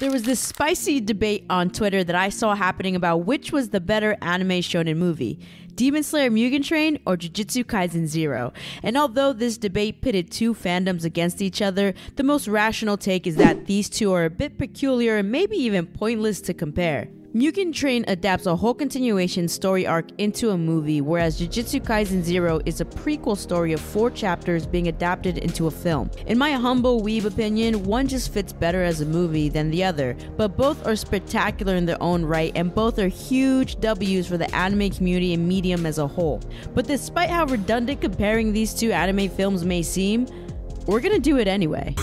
There was this spicy debate on Twitter that I saw happening about which was the better anime shonen movie, Demon Slayer Mugen Train or Jujutsu Kaisen 0. And although this debate pitted two fandoms against each other, the most rational take is that these two are a bit peculiar and maybe even pointless to compare. Mugen Train adapts a whole continuation story arc into a movie, whereas Jujutsu Kaisen 0 is a prequel story of 4 chapters being adapted into a film. In my humble weeb opinion, one just fits better as a movie than the other, but both are spectacular in their own right and both are huge W's for the anime community and medium as a whole. But despite how redundant comparing these two anime films may seem, we're gonna do it anyway.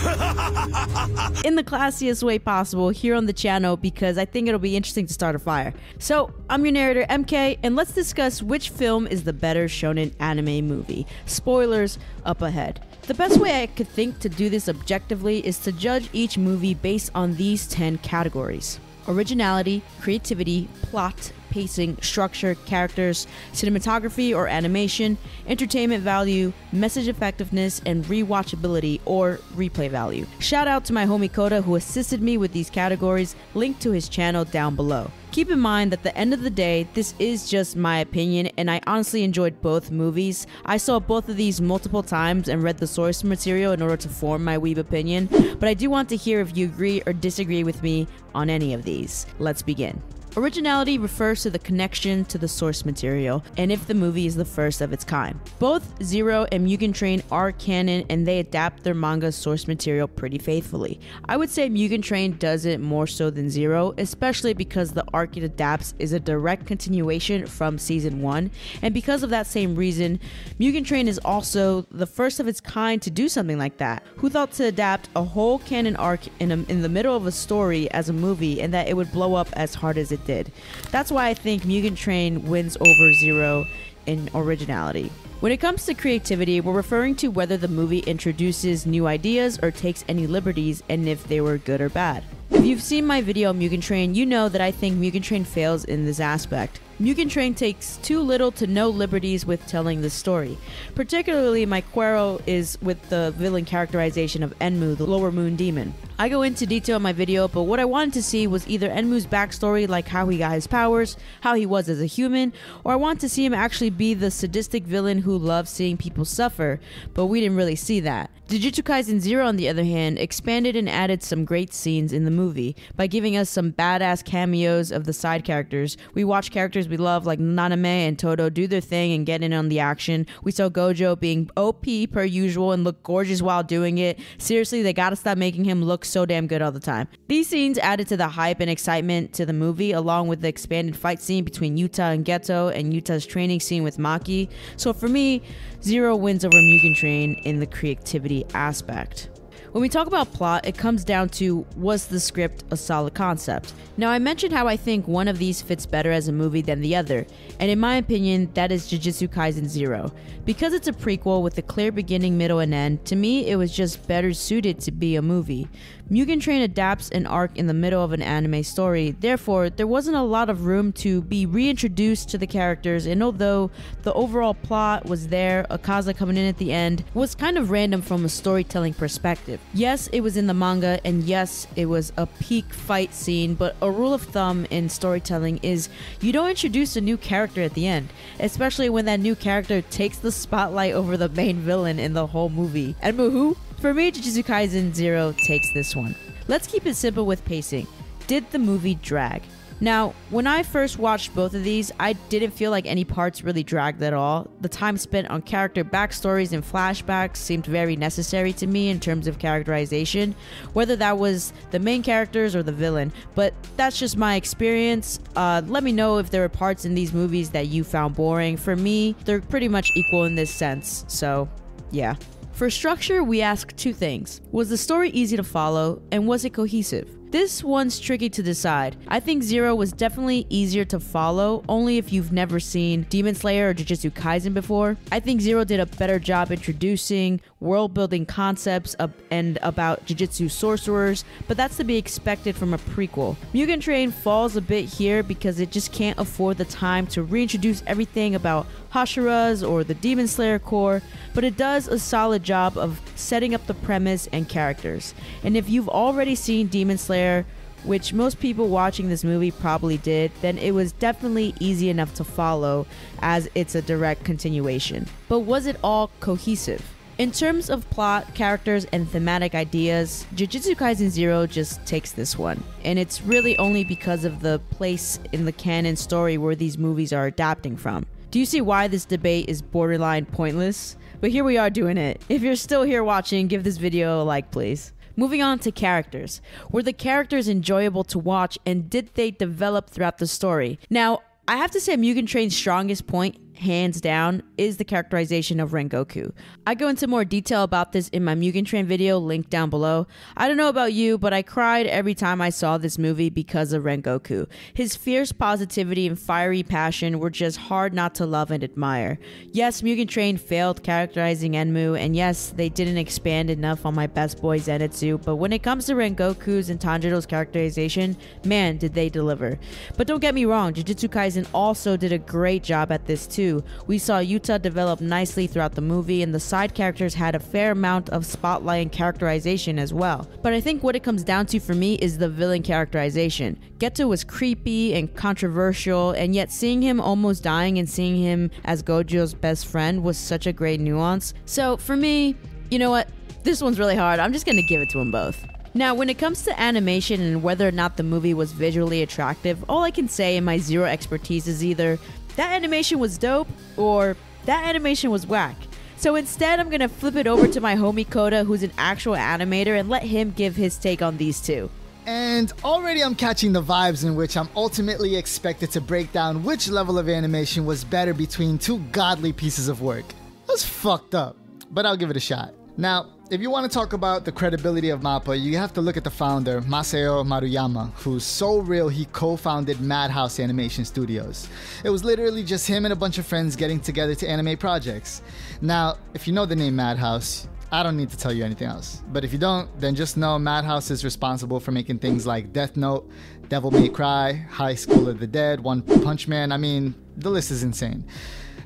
In the classiest way possible here on the channel because I think it'll be interesting to start a fire. So, I'm your narrator MK, and let's discuss which film is the better shonen anime movie. Spoilers up ahead. The best way I could think to do this objectively is to judge each movie based on these 10 categories: originality, creativity, plot, pacing, structure, characters, cinematography or animation, entertainment value, message effectiveness, and rewatchability or replay value. Shout out to my homie Kota who assisted me with these categories, linked to his channel down below. Keep in mind that at the end of the day, this is just my opinion and I honestly enjoyed both movies. I saw both of these multiple times and read the source material in order to form my weeb opinion, but I do want to hear if you agree or disagree with me on any of these. Let's begin. Originality refers to the connection to the source material, and if the movie is the first of its kind. Both Zero and Mugen Train are canon and they adapt their manga source material pretty faithfully. I would say Mugen Train does it more so than Zero, especially because the arc it adapts is a direct continuation from season 1, and because of that same reason, Mugen Train is also the first of its kind to do something like that. Who thought to adapt a whole canon arc in the middle of a story as a movie and that it would blow up as hard as it did? That's why I think Mugen Train wins over Zero in originality. When it comes to creativity, we're referring to whether the movie introduces new ideas or takes any liberties and if they were good or bad. If you've seen my video on Mugen Train, you know that I think Mugen Train fails in this aspect. Mugen Train takes too little to no liberties with telling the story. Particularly, my quarrel is with the villain characterization of Enmu, the lower moon demon. I go into detail in my video, but what I wanted to see was either Enmu's backstory, like how he got his powers, how he was as a human, or I want to see him actually be the sadistic villain who loves seeing people suffer, but we didn't really see that. Jujutsu Kaisen 0, on the other hand, expanded and added some great scenes in the movie by giving us some badass cameos of the side characters. We watched characters we love like Naname and Todo do their thing and get in on the action. We saw Gojo being OP per usual and look gorgeous while doing it. Seriously, they gotta stop making him look so damn good all the time. These scenes added to the hype and excitement to the movie, along with the expanded fight scene between Yuta and Geto and Yuta's training scene with Maki. So for me, Zero wins over Mugen Train in the creativity aspect. When we talk about plot, it comes down to, was the script a solid concept? Now, I mentioned how I think one of these fits better as a movie than the other, and in my opinion, that is Jujutsu Kaisen 0. Because it's a prequel with a clear beginning, middle, and end, to me, it was just better suited to be a movie. Mugen Train adapts an arc in the middle of an anime story, therefore, there wasn't a lot of room to be reintroduced to the characters, and although the overall plot was there, Akaza coming in at the end was kind of random from a storytelling perspective. Yes, it was in the manga, and yes, it was a peak fight scene, but a rule of thumb in storytelling is you don't introduce a new character at the end, especially when that new character takes the spotlight over the main villain in the whole movie. And who? For me, Jujutsu Kaisen 0 takes this one. Let's keep it simple with pacing. Did the movie drag? Now, when I first watched both of these, I didn't feel like any parts really dragged at all. The time spent on character backstories and flashbacks seemed very necessary to me in terms of characterization, whether that was the main characters or the villain, but that's just my experience. Let me know if there were parts in these movies that you found boring. For me, they're pretty much equal in this sense, so yeah. For structure, we ask two things. Was the story easy to follow, and was it cohesive? This one's tricky to decide. I think Zero was definitely easier to follow, only if you've never seen Demon Slayer or Jujutsu Kaisen before. I think Zero did a better job introducing world-building concepts and about Jujutsu sorcerers, but that's to be expected from a prequel. Mugen Train falls a bit here because it just can't afford the time to reintroduce everything about Hashiras or the Demon Slayer core, but it does a solid job of setting up the premise and characters. And if you've already seen Demon Slayer, which most people watching this movie probably did, then it was definitely easy enough to follow as it's a direct continuation. But was it all cohesive? In terms of plot, characters, and thematic ideas, Jujutsu Kaisen 0 just takes this one. And it's really only because of the place in the canon story where these movies are adapting from. Do you see why this debate is borderline pointless? But here we are doing it. If you're still here watching, give this video a like, please. Moving on to characters. Were the characters enjoyable to watch, and did they develop throughout the story? Now, I have to say Mugen Train's strongest point, hands down, is the characterization of Rengoku. I go into more detail about this in my Mugen Train video linked down below. I don't know about you, but I cried every time I saw this movie because of Rengoku. His fierce positivity and fiery passion were just hard not to love and admire. Yes, Mugen Train failed characterizing Enmu, and yes, they didn't expand enough on my best boy Zenitsu, but when it comes to Rengoku's and Tanjiro's characterization, man, did they deliver. But don't get me wrong, Jujutsu Kaisen also did a great job at this too. We saw Yuta develop nicely throughout the movie, and the side characters had a fair amount of spotlight and characterization as well. But I think what it comes down to for me is the villain characterization. Geto was creepy and controversial, and yet seeing him almost dying and seeing him as Gojo's best friend was such a great nuance. So for me, you know what? This one's really hard. I'm just gonna give it to them both. Now, when it comes to animation and whether or not the movie was visually attractive, all I can say in my zero expertise is either that animation was dope or that animation was whack. So instead, I'm gonna flip it over to my homie Kota, who's an actual animator, and let him give his take on these two. And already I'm catching the vibes in which I'm ultimately expected to break down which level of animation was better between two godly pieces of work. That's fucked up, but I'll give it a shot. Now, if you want to talk about the credibility of MAPPA, you have to look at the founder, Masao Maruyama, who's so real he co-founded Madhouse Animation Studios. It was literally just him and a bunch of friends getting together to animate projects. Now, if you know the name Madhouse, I don't need to tell you anything else. But if you don't, then just know Madhouse is responsible for making things like Death Note, Devil May Cry, High School of the Dead, One Punch Man. I mean, the list is insane.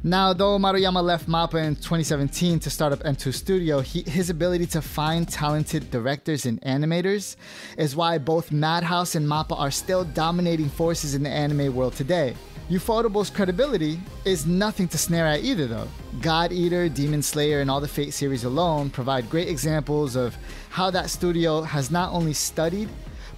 Now, though Maruyama left MAPPA in 2017 to start up M2 Studio, his ability to find talented directors and animators is why both Madhouse and MAPPA are still dominating forces in the anime world today. Ufotable's credibility is nothing to snare at either though. God Eater, Demon Slayer, and all the Fate series alone provide great examples of how that studio has not only studied,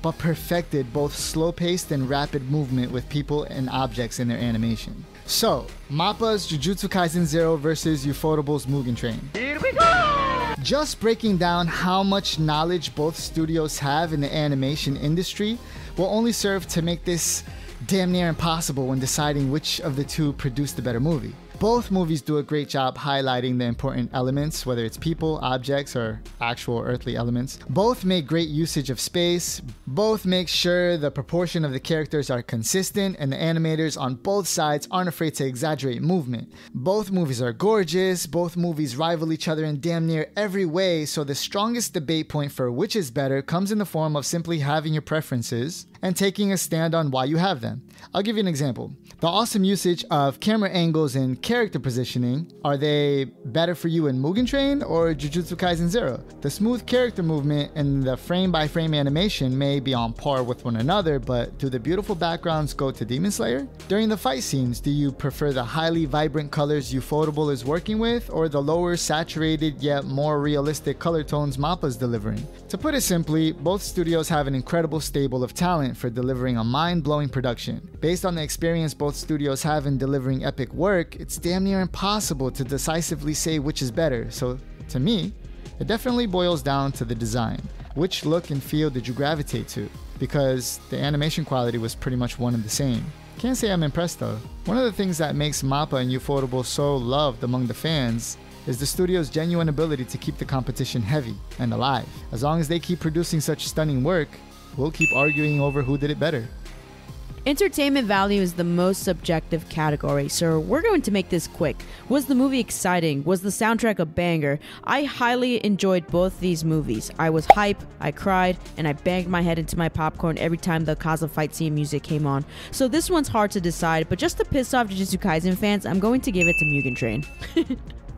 but perfected both slow-paced and rapid movement with people and objects in their animation. So, MAPPA's Jujutsu Kaisen 0 versus Ufotable's Mugen Train. Here we go! Just breaking down how much knowledge both studios have in the animation industry will only serve to make this damn near impossible when deciding which of the two produced the better movie. Both movies do a great job highlighting the important elements, whether it's people, objects, or actual earthly elements. Both make great usage of space. Both make sure the proportion of the characters are consistent, and the animators on both sides aren't afraid to exaggerate movement. Both movies are gorgeous. Both movies rival each other in damn near every way, so the strongest debate point for which is better comes in the form of simply having your preferences and taking a stand on why you have them. I'll give you an example. The awesome usage of camera angles and character positioning, are they better for you in Mugen Train or Jujutsu Kaisen 0? The smooth character movement and the frame-by-frame animation may be on par with one another, but do the beautiful backgrounds go to Demon Slayer? During the fight scenes, do you prefer the highly vibrant colors Ufotable is working with, or the lower saturated yet more realistic color tones MAPPA is delivering? To put it simply, both studios have an incredible stable of talent for delivering a mind-blowing production. Based on the experience both studios have in delivering epic work, it's damn near impossible to decisively say which is better. So to me, it definitely boils down to the design. Which look and feel did you gravitate to? Because the animation quality was pretty much one and the same. Can't say I'm impressed though. One of the things that makes MAPPA and Ufotable so loved among the fans is the studio's genuine ability to keep the competition heavy and alive. As long as they keep producing such stunning work, we'll keep arguing over who did it better. Entertainment value is the most subjective category, so we're going to make this quick. Was the movie exciting? Was the soundtrack a banger? I highly enjoyed both these movies. I was hype, I cried, and I banged my head into my popcorn every time the Kaza fight scene music came on. So this one's hard to decide, but just to piss off Jujutsu Kaisen fans, I'm going to give it to Mugen Train.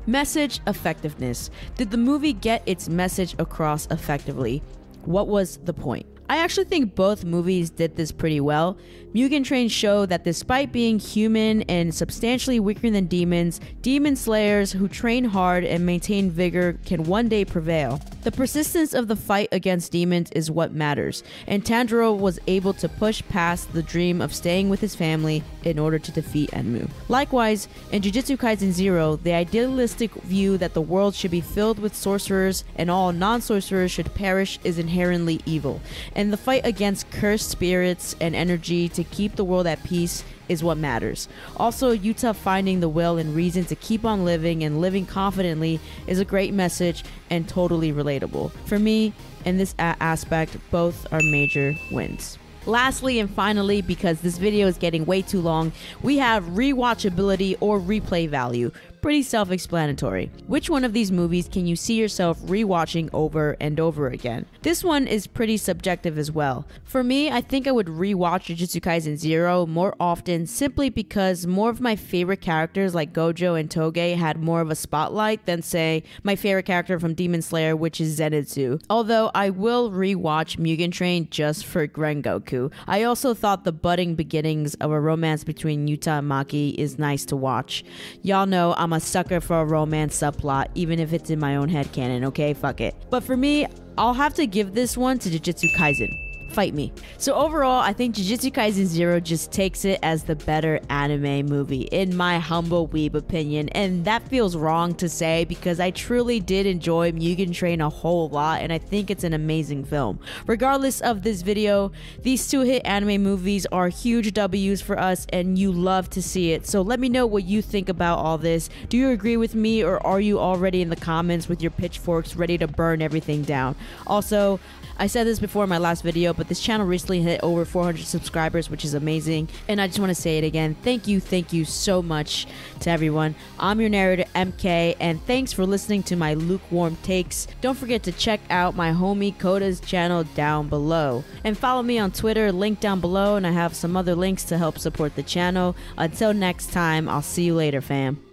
Message effectiveness. Did the movie get its message across effectively? What was the point? I actually think both movies did this pretty well. Mugen Train showed that despite being human and substantially weaker than demons, demon slayers who train hard and maintain vigor can one day prevail. The persistence of the fight against demons is what matters, and Tanjiro was able to push past the dream of staying with his family in order to defeat Enmu. Likewise, in Jujutsu Kaisen 0, the idealistic view that the world should be filled with sorcerers and all non-sorcerers should perish is inherently evil, and the fight against cursed spirits and energy to keep the world at peace is what matters. Also, Yuta finding the will and reason to keep on living and living confidently is a great message and totally relatable. For me, in this aspect, both are major wins. Lastly and finally, because this video is getting way too long, we have rewatchability or replay value. Pretty self-explanatory. Which one of these movies can you see yourself rewatching over and over again? This one is pretty subjective as well. For me, I think I would rewatch Jujutsu Kaisen 0 more often simply because more of my favorite characters like Gojo and Toge had more of a spotlight than, say, my favorite character from Demon Slayer, which is Zenitsu. Although I will rewatch Mugen Train just for Rengoku. I also thought the budding beginnings of a romance between Yuta and Maki is nice to watch. Y'all know I'm a sucker for a romance subplot, even if it's in my own headcanon, okay? Fuck it. But for me, I'll have to give this one to Jujutsu Kaisen. Fight me. So overall, I think Jujutsu Kaisen 0 just takes it as the better anime movie, in my humble weeb opinion, and that feels wrong to say because I truly did enjoy Mugen Train a whole lot, and I think it's an amazing film. Regardless of this video, these two hit anime movies are huge W's for us, and you love to see it, so let me know what you think about all this. Do you agree with me, or are you already in the comments with your pitchforks ready to burn everything down? Also, I said this before in my last video, but this channel recently hit over 400 subscribers, which is amazing. And I just want to say it again. Thank you so much to everyone. I'm your narrator, MK, and thanks for listening to my lukewarm takes. Don't forget to check out my homie Kota's channel down below. And follow me on Twitter, link down below, and I have some other links to help support the channel. Until next time, I'll see you later, fam.